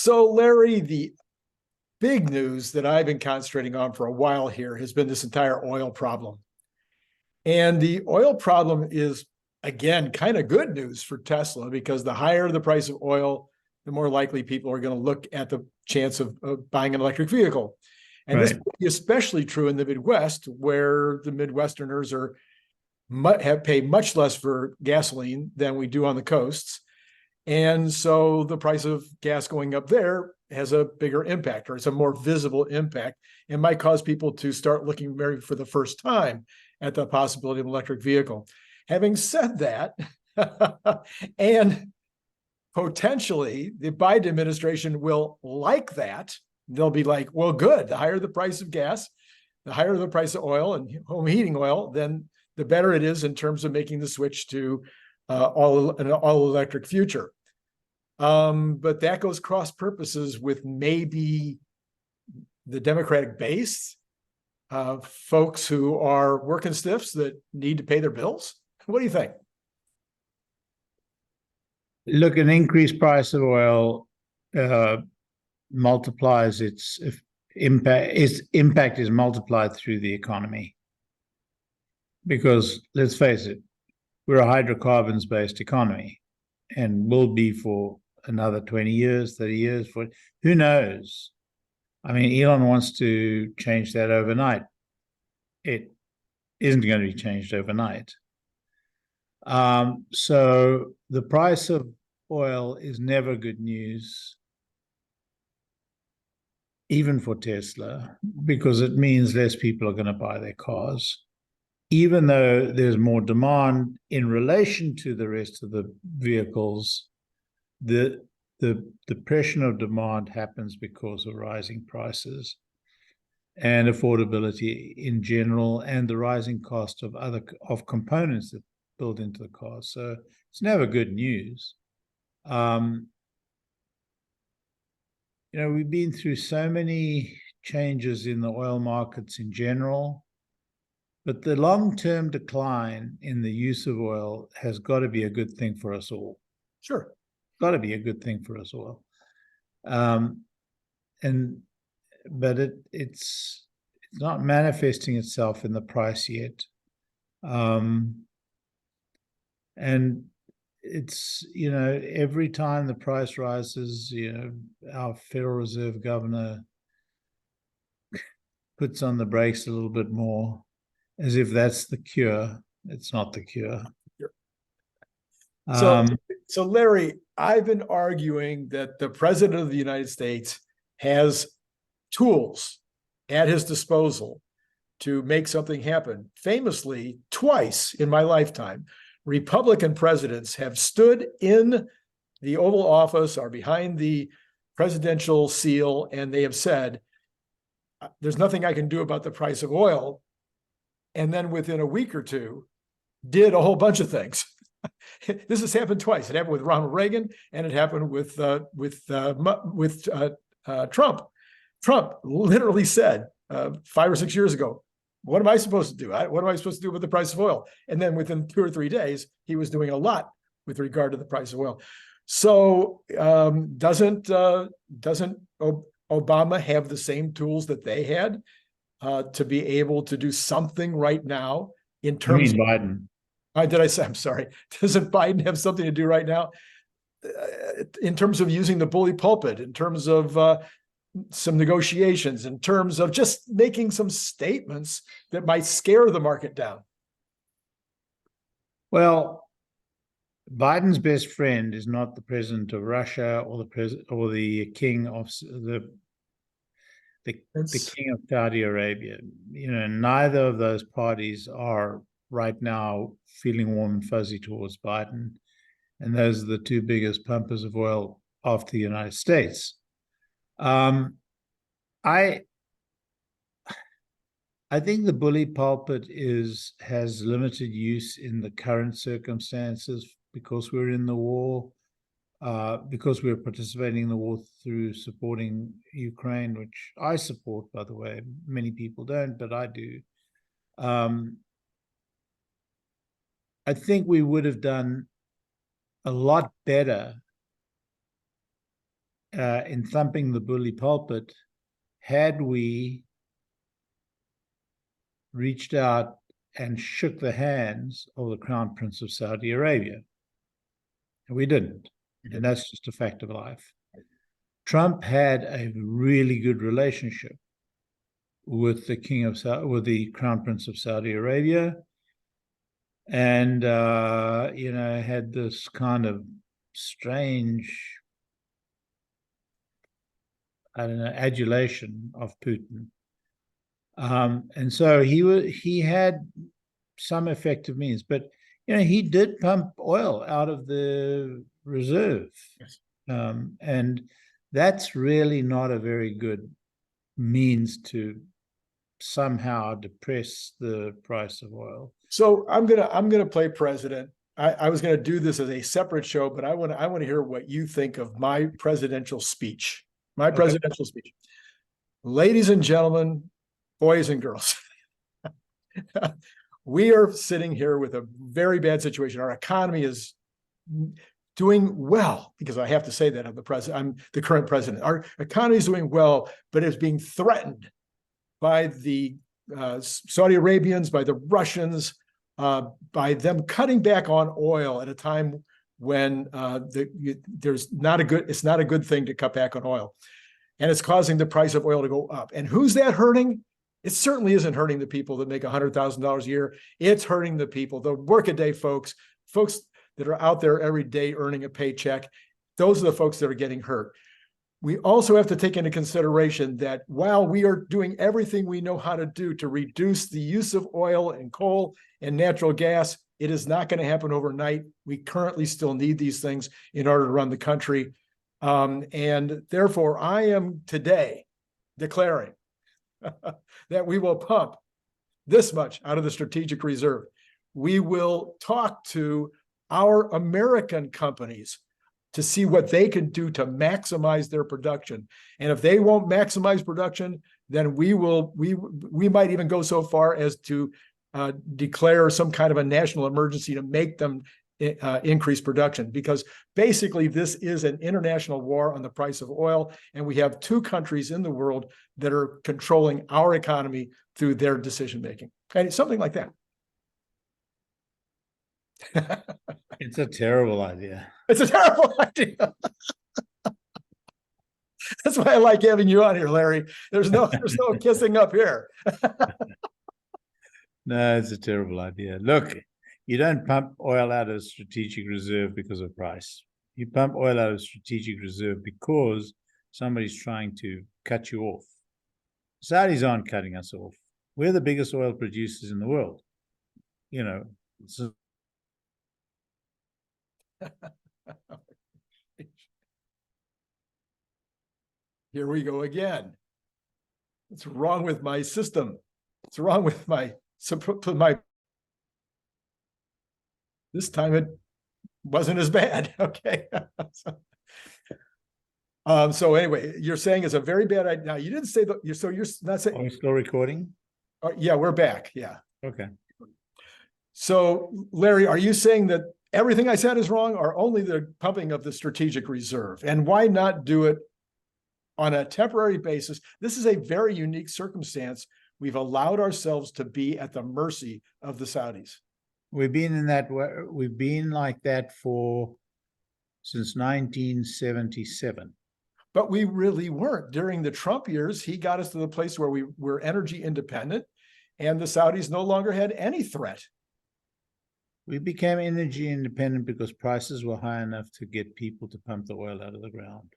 So, Larry, the big news that I've been concentrating on for a while here has been this entire oil problem. And the oil problem is, again, kind of good news for Tesla because the higher the price of oil, the more likely people are going to look at the chance of buying an electric vehicle. And this Right. will be especially true in the Midwest, where the Midwesterners have paid much less for gasoline than we do on the coasts. And so the price of gas going up there has a bigger impact, or it's a more visible impact, and might cause people to start looking maybe for the first time at the possibility of an electric vehicle. Having said that, and potentially the Biden administration will like that. They'll be like, well, good. The higher the price of gas, the higher the price of oil and home heating oil, then the better it is in terms of making the switch to an all electric future. But that goes cross purposes with maybe the Democratic base, folks who are working stiffs that need to pay their bills. What do you think? Look, an increased price of oil multiplies its impact. Its impact is multiplied through the economy. Because let's face it, we're a hydrocarbons-based economy and will be for another 20 years, 30 years, who knows? I mean, Elon wants to change that overnight. It isn't going to be changed overnight. So the price of oil is never good news, even for Tesla, because it means less people are going to buy their cars. Even though there's more demand in relation to the rest of the vehicles, the depression of demand happens because of rising prices and affordability in general, and the rising cost of components that build into the cars. So it's never good news. We've been through so many changes in the oil markets in general. But the long-term decline in the use of oil has got to be a good thing for us all. Sure. Got to be a good thing for us all. But it's not manifesting itself in the price yet. And it's, every time the price rises, our Federal Reserve governor puts on the brakes a little bit more, as if that's the cure. It's not the cure. So Larry, I've been arguing that the president of the United States has tools at his disposal to make something happen. Famously, twice in my lifetime, Republican presidents have stood in the Oval Office or behind the presidential seal, and they have said, there's nothing I can do about the price of oil. And then within a week or two, did a whole bunch of things. This has happened twice. It happened with Ronald Reagan, and it happened with Trump. Trump literally said 5 or 6 years ago, "What am I supposed to do? What am I supposed to do with the price of oil?" And then within 2 or 3 days, he was doing a lot with regard to the price of oil. So doesn't Obama have the same tools that they had to be able to do something right now in terms of Biden? Did I say? I'm sorry. Doesn't Biden have something to do right now in terms of using the bully pulpit, in terms of some negotiations, in terms of just making some statements that might scare the market down? Well, Biden's best friend is not the president of Russia or the king of the king of Saudi Arabia. Neither of those parties are right now feeling warm and fuzzy towards Biden. And those are the two biggest pumpers of oil after the United States. I think the bully pulpit has limited use in the current circumstances because we're in the war, because we're participating in the war through supporting Ukraine, which I support, by the way. Many people don't, but I do. I think we would have done a lot better in thumping the bully pulpit, had we reached out and shook the hands of the Crown Prince of Saudi Arabia. And we didn't. And that's just a fact of life. Trump had a really good relationship with the with the Crown Prince of Saudi Arabia, and had this kind of strange, I don't know, adulation of Putin. And so he had some effective means, but he did pump oil out of the reserve. Yes. And that's really not a very good means to somehow depress the price of oil. So I'm gonna play president. I was gonna do this as a separate show, but I want to hear what you think of my presidential speech. My presidential speech. Ladies and gentlemen, boys and girls, we are sitting here with a very bad situation. Our economy is doing well, because I have to say that I'm the current president. Our economy is doing well, but it's being threatened by the Saudi Arabians, by the Russians, by them cutting back on oil at a time when it's not a good thing to cut back on oil. And it's causing the price of oil to go up. And who's that hurting? It certainly isn't hurting the people that make $100,000 a year. It's hurting the people, the workaday folks that are out there every day earning a paycheck. Those are the folks that are getting hurt. We also have to take into consideration that while we are doing everything we know how to do to reduce the use of oil and coal and natural gas, it is not going to happen overnight. We currently still need these things in order to run the country. And therefore, I am today declaring that we will pump this much out of the strategic reserve. We will talk to our American companies to see what they can do to maximize their production. And if they won't maximize production, then we might even go so far as to declare some kind of a national emergency to make them increase production, because basically this is an international war on the price of oil, and we have two countries in the world that are controlling our economy through their decision making. Okay, something like that. It's a terrible idea. It's a terrible idea. That's why I like having you on here, Larry. There's no kissing up here. No, it's a terrible idea. Look, you don't pump oil out of strategic reserve because of price. You pump oil out of strategic reserve because somebody's trying to cut you off. Saudis aren't cutting us off. We're the biggest oil producers in the world. So here we go again. What's wrong with my system? What's wrong with my this time it wasn't as bad. Okay. So anyway, you're saying it's a very bad idea. Now, you didn't say that. So you're not saying. Are we still recording? Yeah, we're back. Yeah. Okay. So Larry, are you saying that everything I said is wrong, or only the pumping of the strategic reserve? And why not do it on a temporary basis? This is a very unique circumstance. We've allowed ourselves to be at the mercy of the Saudis. We've been like that since 1977. But we really weren't. During the Trump years, he got us to the place where we were energy independent, and the Saudis no longer had any threat. We became energy independent because prices were high enough to get people to pump the oil out of the ground.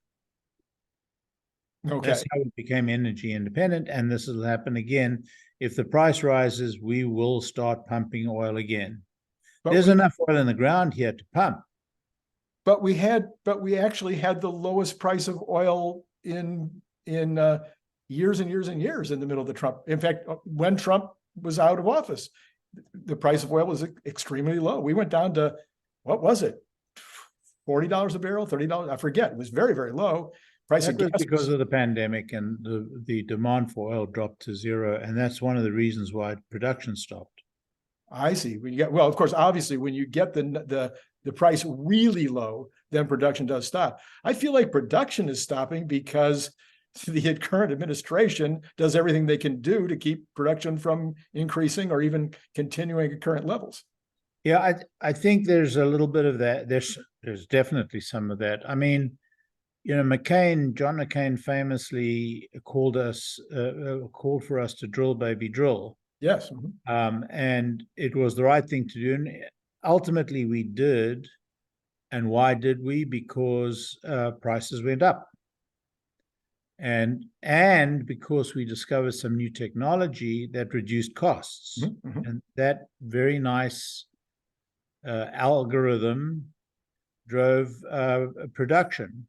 Okay. That's how we became energy independent, and this will happen again. If the price rises, we will start pumping oil again. But there's enough oil in the ground here to pump. But we actually had the lowest price of oil in years and years and years in the middle of the Trump. In fact, when Trump was out of office, the price of oil was extremely low. We went down to, what was it? $40 a barrel, $30. I forget. It was very, very low. Price of gas because of the pandemic, and the demand for oil dropped to zero. And that's one of the reasons why production stopped. I see. Well, of course, obviously, when you get the price really low, then production does stop. I feel like production is stopping because the current administration does everything they can do to keep production from increasing or even continuing at current levels. Yeah, I think there's a little bit of that. There's definitely some of that. I mean, John McCain famously called for us to drill, baby, drill. Yes. And it was the right thing to do. And ultimately we did. And why did we? Because prices went up. And because we discovered some new technology that reduced costs. And that very nice algorithm drove production.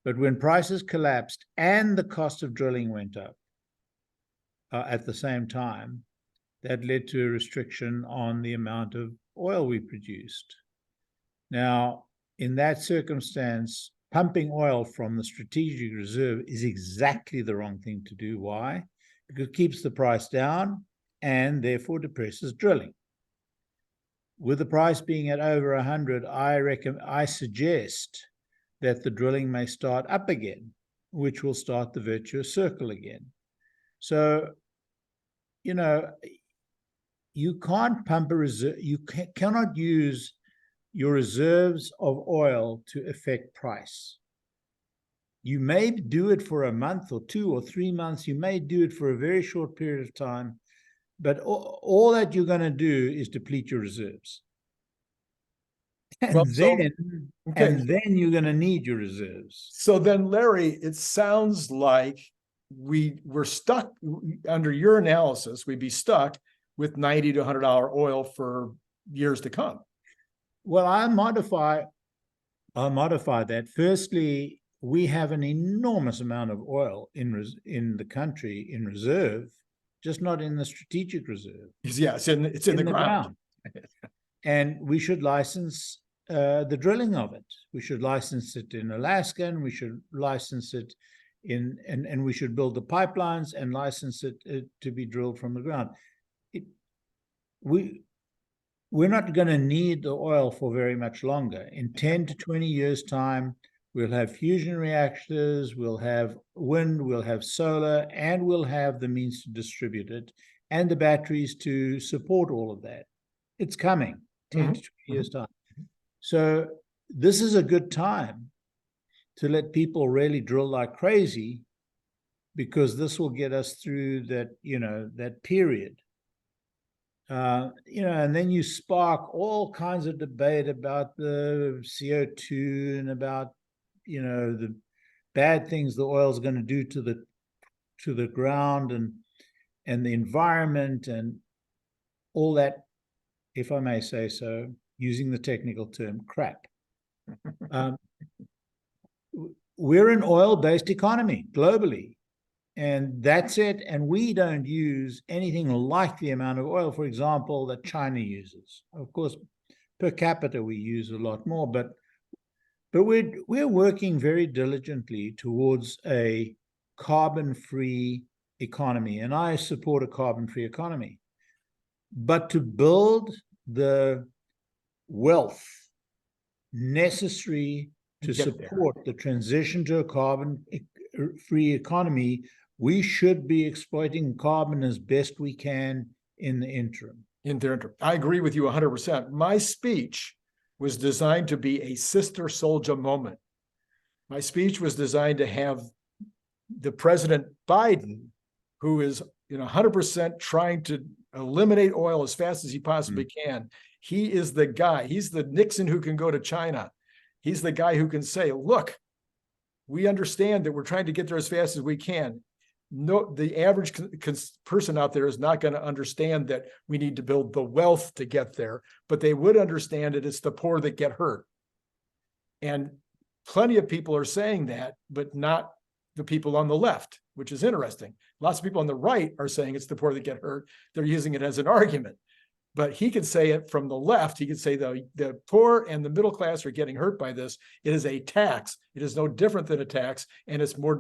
But when prices collapsed and the cost of drilling went up at the same time, that led to a restriction on the amount of oil we produced. Now, in that circumstance, pumping oil from the strategic reserve is exactly the wrong thing to do. Why? Because it keeps the price down and therefore depresses drilling. With the price being at over 100, I suggest that the drilling may start up again, which will start the virtuous circle again. So, you can't pump a reserve. You cannot use your reserves of oil to affect price. You may do it for a month or 2 or 3 months. You may do it for a very short period of time, but all that you're going to do is deplete your reserves. And then you're going to need your reserves. So then, Larry, it sounds like we're stuck under your analysis. We'd be stuck with $90 to $100 oil for years to come. Well, I'll modify that. Firstly, we have an enormous amount of oil in the country in reserve, just not in the strategic reserve. Yeah, it's in the ground. And we should license the drilling of it. We should license it in Alaska, and we should license it and we should build the pipelines and license it to be drilled from the ground. We're not going to need the oil for very much longer. In 10 to 20 years' time, we'll have fusion reactors, we'll have wind, we'll have solar, and we'll have the means to distribute it and the batteries to support all of that. It's coming, 10 to 20 years' time. So this is a good time to let people really drill like crazy, because this will get us through that period. And then you spark all kinds of debate about the CO2 and about, the bad things the oil is going to do to the ground and the environment and all that, if I may say so, using the technical term, crap. We're an oil-based economy globally. And that's it. And we don't use anything like the amount of oil, for example, that China uses. Of course, per capita, we use a lot more, but we're working very diligently towards a carbon-free economy. And I support a carbon-free economy. But to build the wealth necessary to support the transition to a carbon-free economy, we should be exploiting carbon as best we can in the interim. I agree with you 100%. My speech was designed to be a sister soldier moment. My speech was designed to have the President Biden, who is 100% trying to eliminate oil as fast as he possibly can. He is the guy. He's the Nixon who can go to China. He's the guy who can say, look, we understand that we're trying to get there as fast as we can. No, the average person out there is not going to understand that we need to build the wealth to get there, but they would understand it. It's the poor that get hurt. And plenty of people are saying that, but not the people on the left, which is interesting. Lots of people on the right are saying it's the poor that get hurt. They're using it as an argument. But he could say it from the left. He could say the poor and the middle class are getting hurt by this. It is a tax. It is no different than a tax, and it's more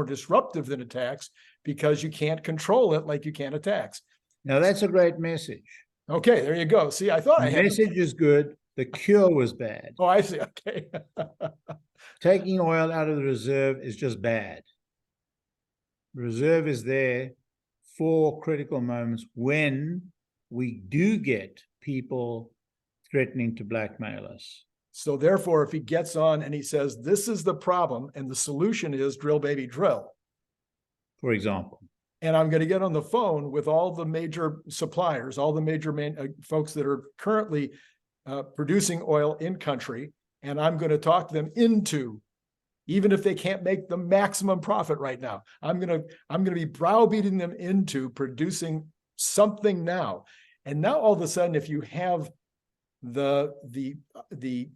disruptive than a tax because you can't control it like you can a tax. Now that's a great message. Okay, there you go. See, I thought the message is good. The cure was bad. Oh, I see. Okay. Taking oil out of the reserve is just bad. The reserve is there for critical moments when we do get people threatening to blackmail us. So therefore, if he gets on and he says, this is the problem and the solution is drill, baby, drill. For example. And I'm going to get on the phone with all the major suppliers, all the major folks that are currently producing oil in country. And I'm going to talk them into, even if they can't make the maximum profit right now, I'm going to be browbeating them into producing something now. And now all of a sudden, if you have the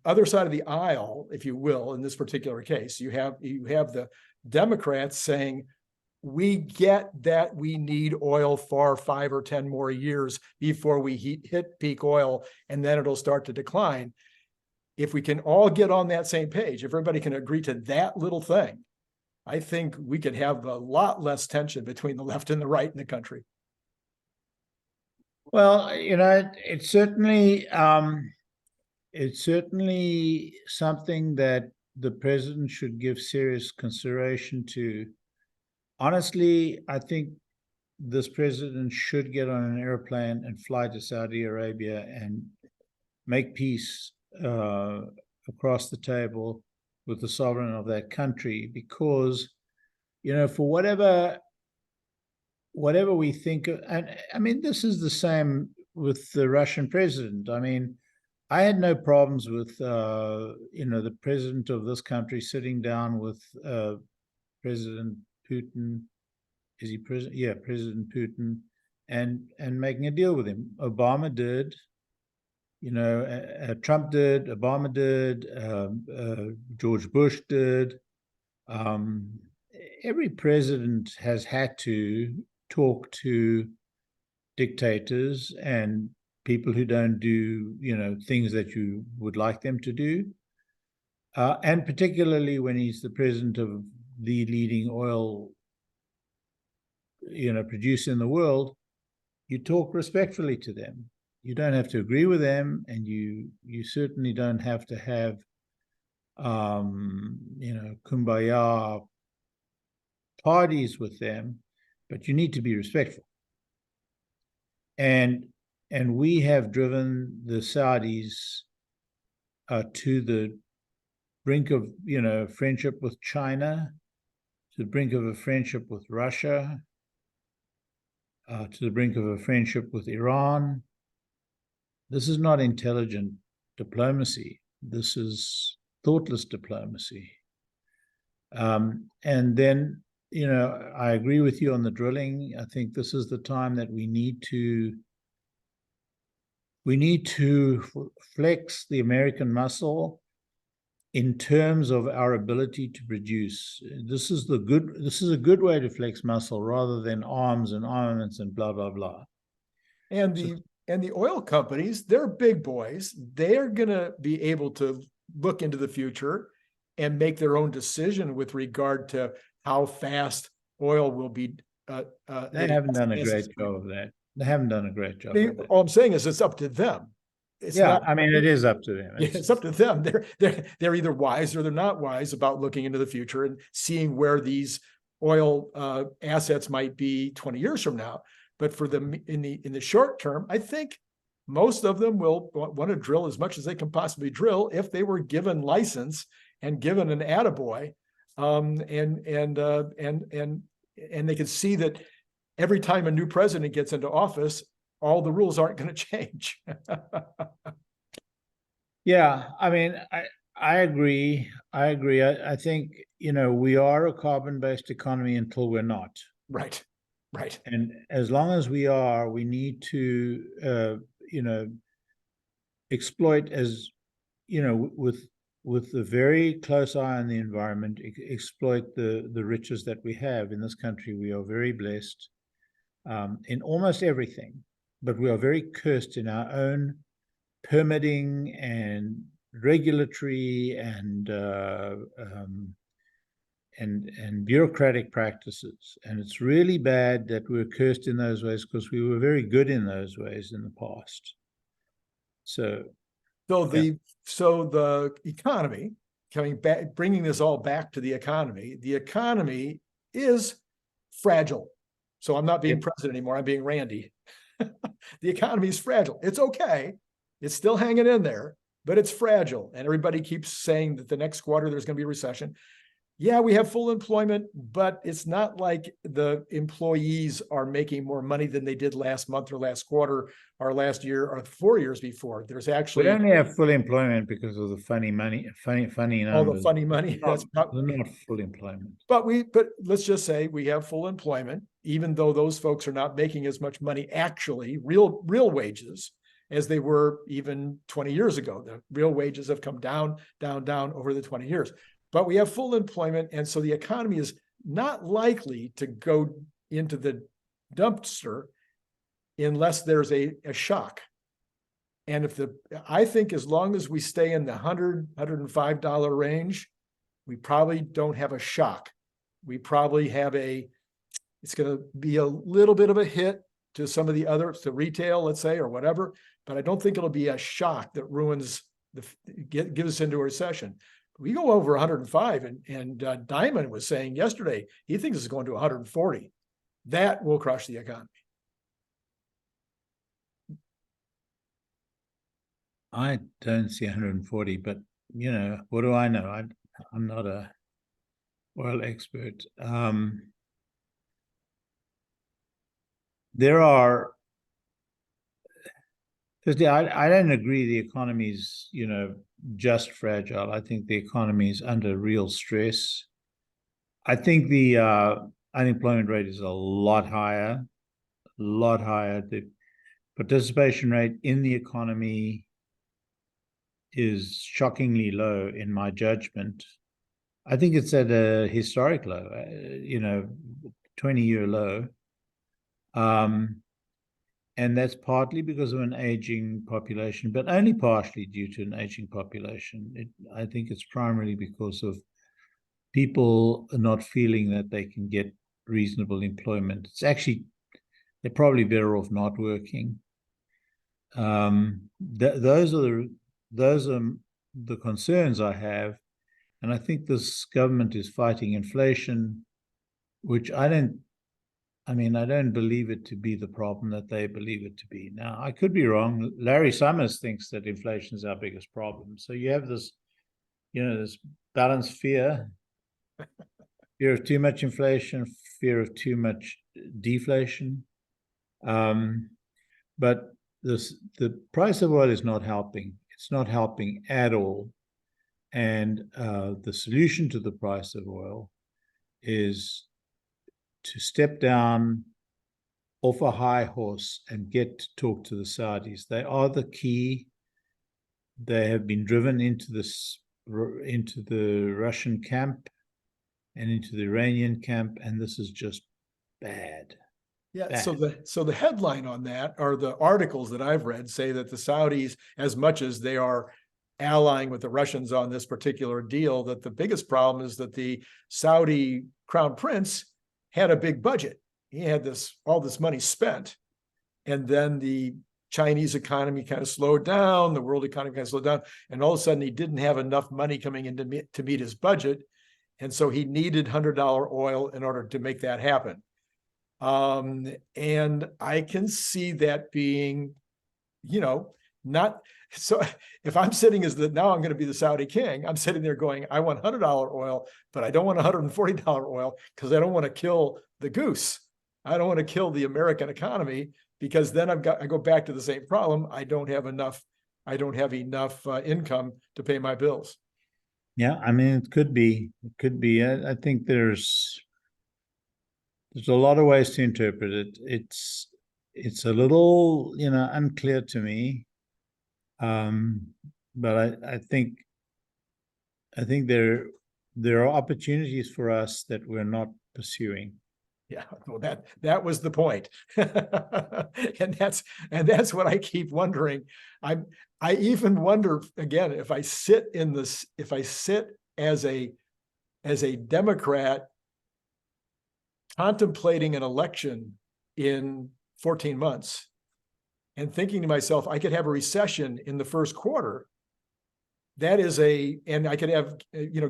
other side of the aisle, if you will, in this particular case, you have the Democrats saying, we get that we need oil for 5 or 10 more years before we hit peak oil, and then it'll start to decline. If we can all get on that same page, if everybody can agree to that little thing, I think we could have a lot less tension between the left and the right in the country. Well, it's certainly something that the president should give serious consideration to. Honestly, I think this president should get on an airplane and fly to Saudi Arabia and make peace across the table with the sovereign of that country, because, for whatever we think of, and I mean, this is the same with the Russian president. I mean, I had no problems with, the president of this country sitting down with President Putin. Is he president? Yeah, President Putin, and making a deal with him. Obama did. Trump did. Obama did. George Bush did. Every president has had to talk to dictators and people who don't do, things that you would like them to do. And particularly when he's the president of the leading oil, producer in the world, you talk respectfully to them. You don't have to agree with them, and you certainly don't have to have, kumbaya parties with them, but you need to be respectful. And we have driven the Saudis to the brink of, friendship with China, to the brink of a friendship with Russia, to the brink of a friendship with Iran. This is not intelligent diplomacy. This is thoughtless diplomacy. And then, I agree with you on the drilling. I think this is the time that we need to flex the American muscle in terms of our ability to produce. This is a good way to flex muscle rather than arms and armaments and blah, blah, blah. And the oil companies, they're big boys. They're going to be able to look into the future and make their own decision with regard to how fast oil will be. They haven't done a great job of that. They haven't done a great job of that. All I'm saying is it's up to them. It's not, it is up to them. It's up to them. They're either wise or they're not wise about looking into the future and seeing where these oil assets might be 20 years from now. But for them in the short term, I think most of them will want to drill as much as they can possibly drill if they were given license and given an attaboy, and they could see that every time a new president gets into office, all the rules aren't going to change. Yeah, I mean, I agree. I think, we are a carbon-based economy until we're not. Right. And as long as we are, we need to, exploit as, with a very close eye on the environment, exploit the riches that we have in this country. We are very blessed in almost everything, but we are very cursed in our own permitting and regulatory and bureaucratic practices. And it's really bad that we're cursed in those ways, because we were very good in those ways in the past. So So the economy, coming back, bringing this all back to the economy is fragile. So I'm not being president anymore. I'm being Randy. The economy is fragile. It's okay. It's still hanging in there, but it's fragile. And everybody keeps saying that the next quarter there's going to be a recession. Yeah, we have full employment, but it's not like the employees are making more money than they did last month or last quarter or last year or 4 years before. There's actually we only have full employment because of the funny all numbers. the funny money. They're not full employment. But let's just say we have full employment, even though those folks are not making as much money, actually, real wages, as they were even 20 years ago. The real wages have come down over the 20 years. But we have full employment, and so the economy is not likely to go into the dumpster unless there's a shock. And I think as long as we stay in the $105 range, we probably don't have a shock. We probably have it's going to be a little bit of a hit to some of the others, to retail, let's say, or whatever, but I don't think it'll be a shock that ruins gives us into a recession. We go over 105, and Diamond was saying yesterday he thinks it's going to 140. That will crush the economy. I don't see 140, but what do I know? I'm not a oil expert. Firstly, I don't agree the economy's, just fragile. I think the economy is under real stress. I think the unemployment rate is a lot higher. The participation rate in the economy is shockingly low, in my judgment. I think it's at a historic low, 20-year low. And that's partly because of an aging population, but only partially due to an aging population. I think it's primarily because of people not feeling that they can get reasonable employment. It's actually, they're probably better off not working. Those are the concerns I have. And I think this government is fighting inflation, which I don't believe it to be the problem that they believe it to be. Now, I could be wrong. Larry Summers thinks that inflation is our biggest problem. So you have this, this balanced fear of too much inflation, fear of too much deflation. But the price of oil is not helping. It's not helping at all. And the solution to the price of oil is to step down off a high horse and get to talk to the Saudis. They are the key. They have been driven into the Russian camp and into the Iranian camp, and this is just bad. Yeah. Bad. So the headline on that, or the articles that I've read, say that the Saudis, as much as they are allying with the Russians on this particular deal, that the biggest problem is that the Saudi crown prince had a big budget. He had all this money spent, and then the Chinese economy kind of slowed down, the world economy kind of slowed down, and all of a sudden he didn't have enough money coming in to meet his budget, and so he needed $100 oil in order to make that happen. And I can see that being, not so. If I'm sitting now I'm going to be the Saudi king, I'm sitting there going, I want $100 oil, but I don't want $140 oil because I don't want to kill the goose. I don't want to kill the American economy, because then I go back to the same problem. I don't have enough income to pay my bills. Yeah, it could be. I think there's a lot of ways to interpret it. It's a little, unclear to me. But I think there are opportunities for us that we're not pursuing. Yeah, well, that was the point. and that's what I keep wondering. I even wonder, again, if I sit as a Democrat contemplating an election in 14 months and thinking to myself, I could have a recession in the first quarter, that is and I could have,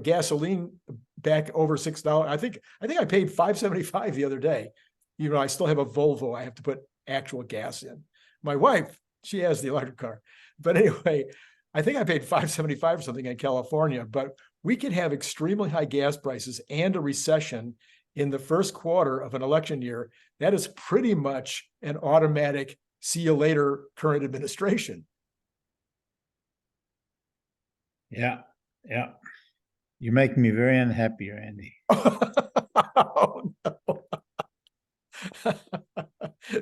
gasoline back over $6. I think I paid $5.75 the other day. I still have a Volvo. I have to put actual gas in. My wife, she has the electric car. But anyway, I think I paid $5.75 or something in California, but we could have extremely high gas prices and a recession in the first quarter of an election year. That is pretty much an automatic see you later, current administration. Yeah. You make me very unhappy, Randy. Oh, no.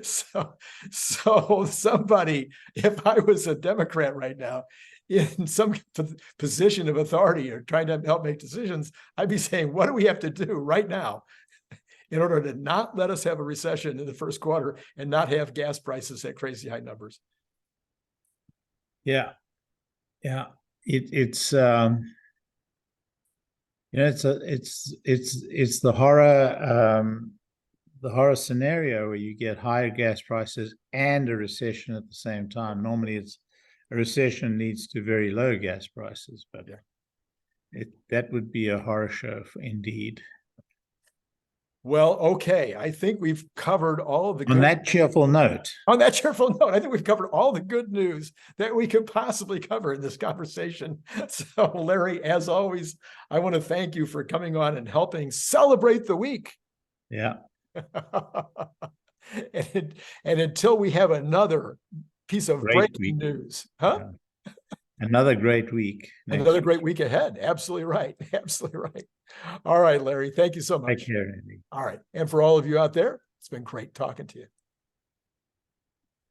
So somebody, if I was a Democrat right now in some position of authority or trying to help make decisions, I'd be saying, what do we have to do right now in order to not let us have a recession in the first quarter and not have gas prices at crazy high numbers? Yeah. It's the horror scenario where you get higher gas prices and a recession at the same time. Normally it's a recession leads to very low gas prices, but that would be a horror show indeed. Well, okay. I think we've covered all of the on that cheerful note. On that cheerful note, I think we've covered all the good news that we could possibly cover in this conversation. So, Larry, as always, I want to thank you for coming on and helping celebrate the week. Yeah. And until we have another piece of breaking news, huh? Yeah. Another great week. Another great week ahead. Absolutely right. Absolutely right. All right, Larry. Thank you so much. Take care, Andy. All right. And for all of you out there, it's been great talking to you.